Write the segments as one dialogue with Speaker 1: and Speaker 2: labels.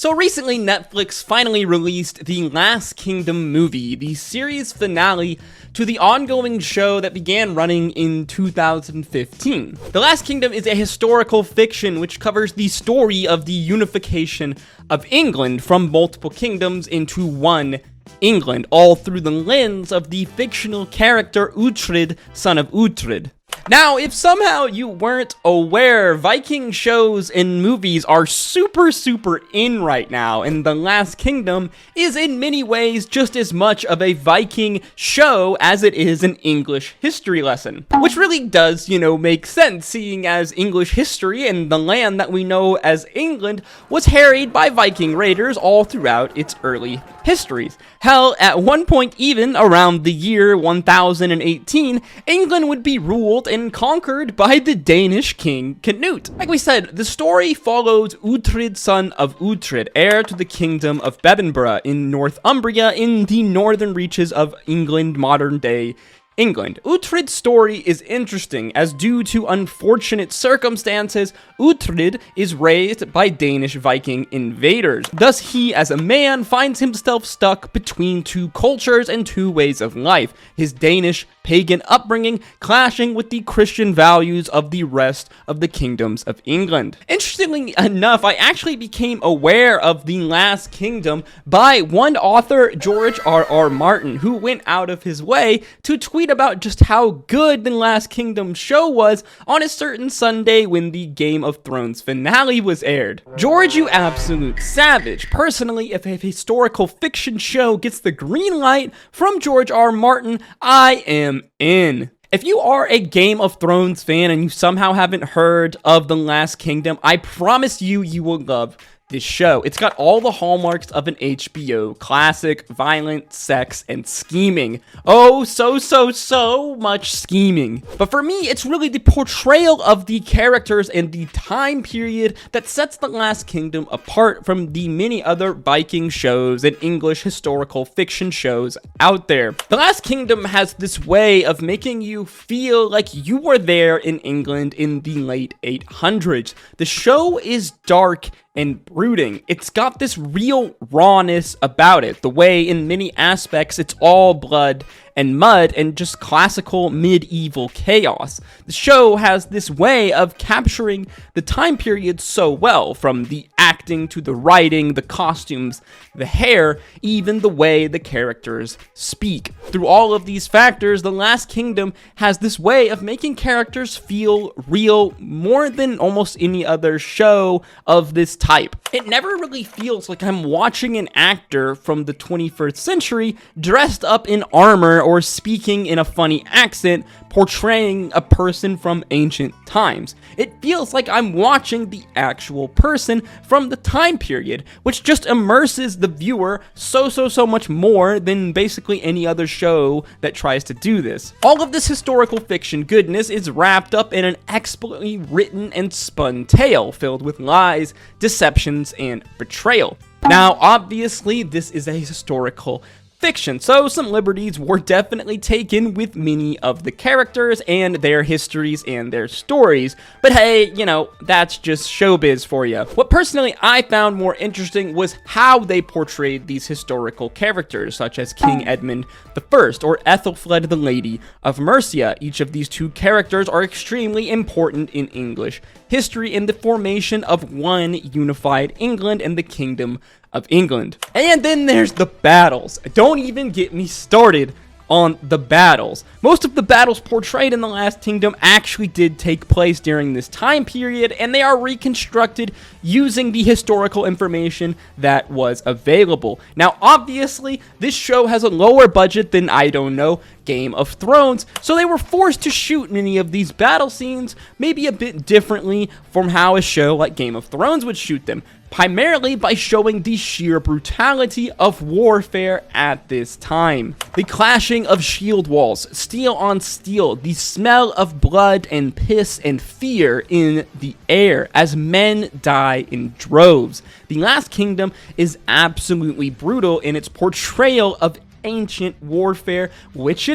Speaker 1: So recently, Netflix finally released The Last Kingdom movie, the series finale to the ongoing show that began running in 2015. The Last Kingdom is a historical fiction which covers the story of the unification of England from multiple kingdoms into one England, all through the lens of the fictional character Uhtred, son of Uhtred. Now, if somehow you weren't aware, Viking shows and movies are super in right now, and The Last Kingdom is in many ways just as much of a Viking show as it is an English history lesson. Which really does, make sense, seeing as English history and the land that we know as England was harried by Viking raiders all throughout its early histories. Hell, at one point even around the year 1018, England would be ruled and conquered by the Danish king Canute. Like we said, the story follows Uhtred, son of Uhtred, heir to the kingdom of Bebbanburgh in Northumbria in the northern reaches of England, modern day England. Uhtred's story is interesting as due to unfortunate circumstances, Uhtred is raised by Danish Viking invaders. Thus, he as a man finds himself stuck between two cultures and two ways of life, his Danish pagan upbringing clashing with the Christian values of the rest of the kingdoms of England. Interestingly enough, I actually became aware of The Last Kingdom by one author, George R.R. Martin, who went out of his way to tweet about just how good The Last Kingdom show was on a certain Sunday when the Game of Thrones finale was aired. George, you absolute savage. Personally, if a historical fiction show gets the green light from George R. Martin, I am in. If you are a Game of Thrones fan and you somehow haven't heard of The Last Kingdom, I promise you will love this show. It's got all the hallmarks of an HBO classic: violent, sex, and scheming. Oh, so much scheming. But for me, it's really the portrayal of the characters and the time period that sets The Last Kingdom apart from the many other Viking shows and English historical fiction shows out there. The Last Kingdom has this way of making you feel like you were there in England in the late 800s. The show is dark and brooding. It's got this real rawness about it, the way in many aspects it's all blood and mud and just classical medieval chaos. The show has this way of capturing the time period so well, from the acting to the writing, the costumes, the hair, even the way the characters speak. Through all of these factors, The Last Kingdom has this way of making characters feel real more than almost any other show of this type. It never really feels like I'm watching an actor from the 21st century dressed up in armor or speaking in a funny accent, portraying a person from ancient times. It feels like I'm watching the actual person from the time period, which just immerses the viewer so much more than basically any other show that tries to do this. All of this historical fiction goodness is wrapped up in an expertly written and spun tale filled with lies, deceptions, and betrayal. Now, obviously, this is a historical fiction, so some liberties were definitely taken with many of the characters and their histories and their stories, but hey, that's just showbiz for you. What personally I found more interesting was how they portrayed these historical characters, such as King Edmund I or Ethelfled the Lady of Mercia. Each of these two characters are extremely important in English history in the formation of one unified England and the Kingdom of England. And then there's the battles. Don't even get me started on the battles. Most of the battles portrayed in The Last Kingdom actually did take place during this time period, and they are reconstructed using the historical information that was available. Now, obviously, this show has a lower budget than, Game of Thrones, so they were forced to shoot many of these battle scenes maybe a bit differently from how a show like Game of Thrones would shoot them, primarily by showing the sheer brutality of warfare at this time. The clashing of shield walls, steel on steel, the smell of blood and piss and fear in the air as men die in droves. The Last Kingdom is absolutely brutal in its portrayal of ancient warfare, which,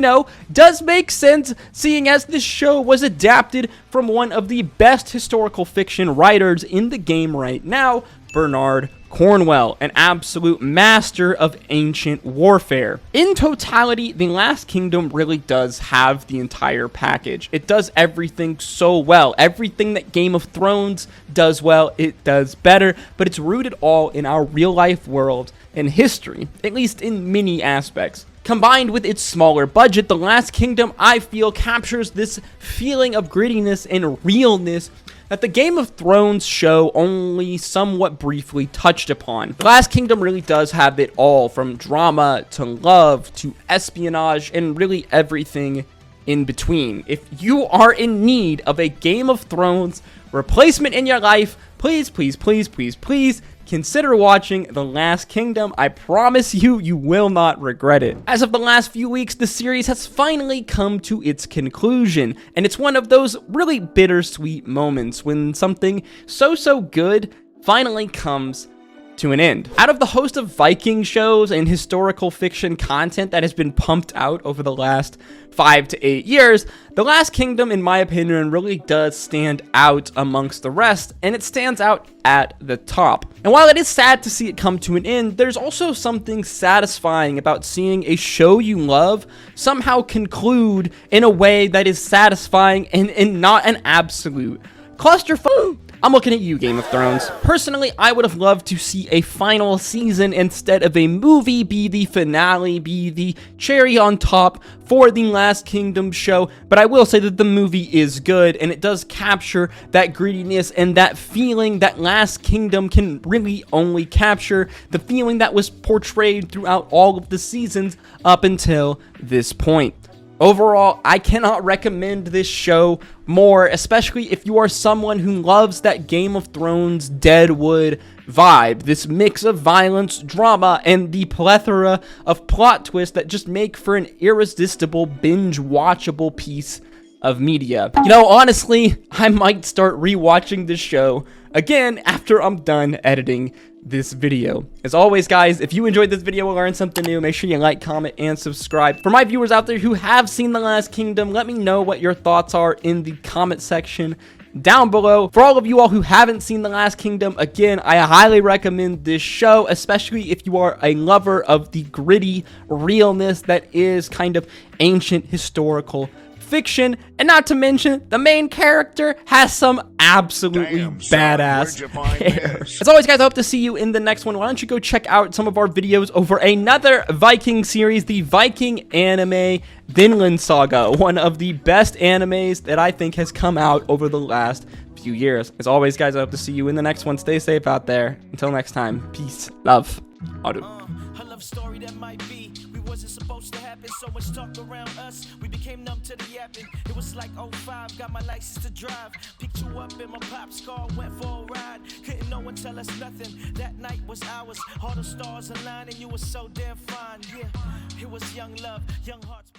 Speaker 1: does make sense, seeing as this show was adapted from one of the best historical fiction writers in the game right now, Bernard Cornwell, an absolute master of ancient warfare. In totality, The Last Kingdom really does have the entire package. It does everything so well. Everything that Game of Thrones does well, it does better, but it's rooted all in our real-life world and history, at least in many aspects. Combined with its smaller budget, The Last Kingdom, I feel, captures this feeling of grittiness and realness that the Game of Thrones show only somewhat briefly touched upon. The Last Kingdom really does have it all, from drama to love to espionage and really everything in between. If you are in need of a Game of Thrones replacement in your life, please, please, please, please, please consider watching The Last Kingdom. I promise you, you will not regret it. As of the last few weeks, the series has finally come to its conclusion, and it's one of those really bittersweet moments when something so good finally comes to an end. Out of the host of Viking shows and historical fiction content that has been pumped out over the last 5 to 8 years, The Last Kingdom, in my opinion, really does stand out amongst the rest, and it stands out at the top. And while it is sad to see it come to an end, there's also something satisfying about seeing a show you love somehow conclude in a way that is satisfying and not an absolute clusterfuck. I'm looking at you, Game of Thrones. Personally, I would have loved to see a final season instead of a movie be the finale, be the cherry on top for the Last Kingdom show, but I will say that the movie is good, and it does capture that grittiness and that feeling that Last Kingdom can really only capture, the feeling that was portrayed throughout all of the seasons up until this point. Overall, I cannot recommend this show more, especially if you are someone who loves that Game of Thrones Deadwood vibe, this mix of violence, drama, and the plethora of plot twists that just make for an irresistible, binge-watchable piece of media. You know, honestly, I might start rewatching this show again after I'm done editing this video. As always, guys, if you enjoyed this video or learned something new, make sure you like, comment, and subscribe. For my viewers out there who have seen The Last Kingdom, let me know what your thoughts are in the comment section down below. For all of you all who haven't seen The Last Kingdom, again, I highly recommend this show, especially if you are a lover of the gritty realness that is kind of ancient historical fiction, and not to mention the main character has some absolutely badass hair. As always, guys, I hope to see you in the next one. Why don't you go check out some of our videos over another Viking series, the Viking anime Vinland Saga, one of the best animes that I think has come out over the last few years. As always, guys, I hope to see you in the next one. Stay safe out there. Until next time, peace, love, Adu.
Speaker 2: Story that might be, we wasn't supposed to happen. So much talk around us, we became numb to the yapping. It was like 05, got my license to drive. Picked you up in my pop's car, went for a ride. Couldn't no one tell us nothing. That night was ours. All the stars aligned and you were so damn fine. Yeah, it was young love, young hearts.